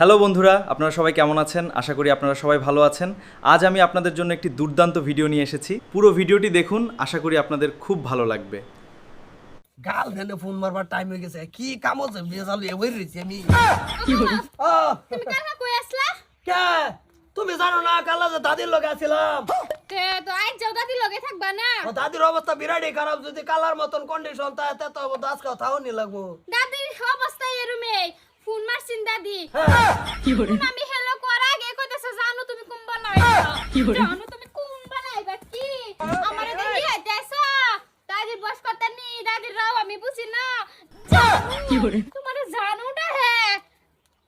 Hello বন্ধুরা, আপনারা সবাই কেমন আছেন? আশা করি আপনারা সবাই ভালো আছেন। আজ আমি আপনাদের জন্য একটি দুর্দান্ত ভিডিও নিয়ে এসেছি। পুরো ভিডিওটি দেখুন, আশা করি আপনাদের খুব ভালো লাগবে। গাল ধেনে ফোন মারবার টাইম হয়ে গেছে। কি কাম হচ্ছে বিয়ে চালু এবার রয়েছি আমি। তুমি কাকা কই আসলা? কে তুমি জানো না কাল যে দাদির লগে আছিলাম। তে তো আজ যাও দাদি লগে থাকবা না? ও দাদির অবস্থা বিরাটই খারাপ, যদি কালার মতন কন্ডিশন থাকে তে তো আজকে থাও নি লাগবো। দাদির অবস্থা এরুমে ফোন মারছিন দাদি। কি করে আমি হেলো করার আগে কইতেছ জানো তুমি কোন বানাইবা? জানো তুমি কোন বানাইবা কি? আমারে দেখি আইতাছ। দাদির বস করতে নি, দাদির রাও আমি বুঝি না। কি করে তোমারে জানোটা হে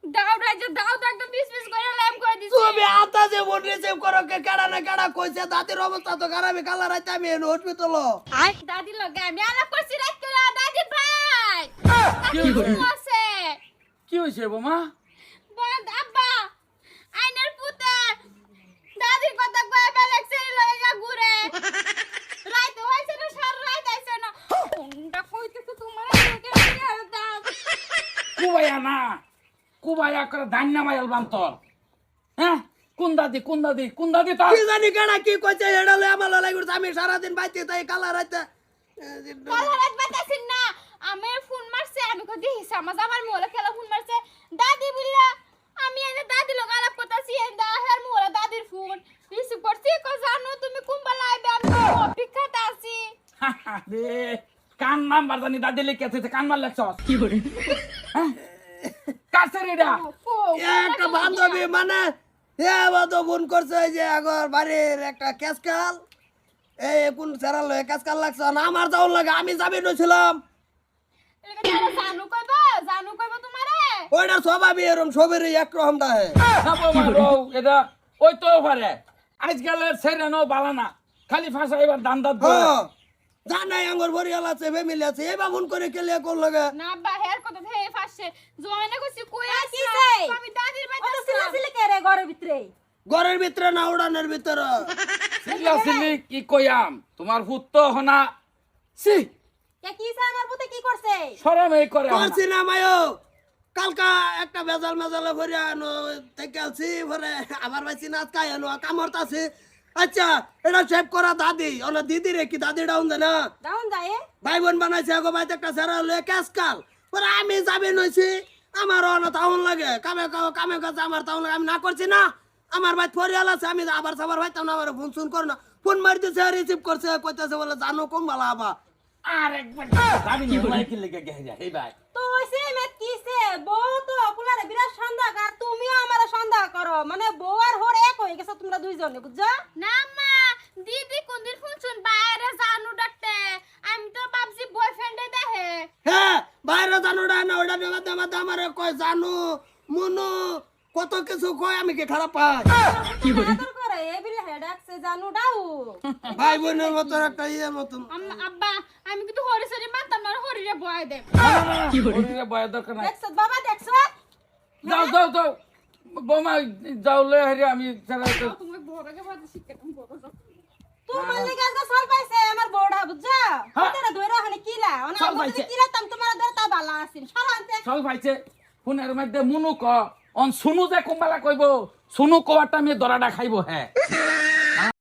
দাও রাজা দাও তো একদম বিশ করে ল্যাম করে দিছি। তুমি আতা যে ফোন রিসিভ করো কে কেডা না কেডা কইছে দাদির অবস্থা তো খারাপ, কালার আইতে আমি এনে হসপিটাল। দাদির লগে আমি আলাপ করছি রাত করে দাদির ভাই। কি হইছে? কি হয়েছে বোমা? বল আব্বা আইনার পুতে দাদির কথা কয়ে বেলেক্সে লয়ে ঘুরে রাইতে হইছে না সারা রাত আইছে না কোনটা কইতেছ তোমার লোকে নিয়ে দাও কুবায়া না কুবায়া করে ধান্না মাইল বান্তর। হ্যাঁ কোন দাদি তো কি জানি কেডা কি কইছে এডা লই আমার লাগি করছে। আমি সারা দিন বাইতে তাই কালার আইতে কাল রাত বাতাছিন না আমি ফোন মারছে আমি কই দিছি আমার আমার মোলা খেলা ফোন মারছে দাদি বললা আমি এনে দাদি লগে আলাপ করতেছি এই দাহের মোলা দাদির ফোন রিসিভ করছি কই জানো তুমি কুম্বালা আইবে আমি অপেক্ষাতে আছি রে কান নাম্বার জানি দাদি লিখে আছে কান মার লেখছস কি করে? হ্যাঁ কাছে রেডা একটা বান্ধবী মানে তো ফোন করছে যে আগর বাড়ির একটা ক্যাসকাল এই কোন সেরাল ক্যাসকাল লাগছে না আমার যাওয়ার লাগে, আমি যাবি নছিলাম। জানু কইবা তোমারে ওইটা স্বভাবই এরকম সবেরই একরকমটা হে। এটা ওই তো পারে আজকালের ছেড়ে নো বালানা খালি ফাঁসা এবার দান দাঁত জানাই আঙ্গুর বরিয়াল আছে ফ্যামিলি আছে এবার ফোন করে কেলে কোন লাগে না বা হের কথা হে ফাসে জয়না কইছি কই আছি আমি দাদির বাইতে সিলে কে রে ঘরের ভিতরে ঘরের ভিতরে না উড়ানের ভিতরে সিলি কি কইয়াম তোমার ভূত তো হনা সি কে কি আমার পুতে কি করছে? শরম এই করে করছি না মায়ো কালকা একটা বেজাল মেজালে ভরে আনো থেকে আলছি ভরে আমার ভাইছি না কাই আনো কামড়তাছে। আচ্ছা এটা সেভ করা দাদি ওনা দিদি রে কি দাদি ডাউন দে না ডাউন যায় ভাই বোন বানাইছে আগো বাইতে একটা সেরা লয়ে ক্যাসকাল পরে আমি যাবে নইছি আমার অন তাউন লাগে কামে কাছে আমার তাউন লাগে আমি না করছি না। আমার ভাই ফরিয়াল আছে আমি আবার সবার ভাই তাও আমার ফোন শুন কর না ফোন মারতেছে রিসিভ করছে কইতাছে বলে জানো কোন বালা আবা আর একবার দাদি কি বলে কি লেগে গেছে এই ভাই তো হইছে মেত কিছে বউ তো পুলারে বিরাট সন্দেহ আর তুমিও আমারে সন্দেহ করো মানে বউ আর হোর এক হয়ে গেছে তোমরা দুইজনে বুঝছো না মা দিদি কোনদিন ফোন শুন বাইরে জানু ডাকতে আমি তো ভাবছি বয়ফ্রেন্ডে দেখে হ্যাঁ বাইরে জানো না ওটা মাঝে আমার কয় জানো মনু কত কিছু কয় আমি কি খারাপ পাই কি করে এ বিলে হেডাকছে জানু ডাউ ভাই বোনের মতো একটা ইয়ে মতন আব্বা আমি কিন্তু হরিসরি মানতাম না হরিরে বয় দে কি বলে বয় দরকার নাই দেখছ বাবা দেখছ যাও বোমা যাও লই হারি আমি ছাড়া তুমি বড়কে বাদ শিখতাম বড় তোমার লাগা তো সল পাইছে আমার বউডা বুঝছো তোরা ধইরা হানে কিলা ওনা কিলা তাম তোমার ধরে তা বালা আছিস সরানতে চল ভাইছে ফোনের মধ্যে মুনু ক অন সুনু যে কোম্বালা কইব সুনু কোয়াটা আমি দরাটা খাইব হ্যাঁ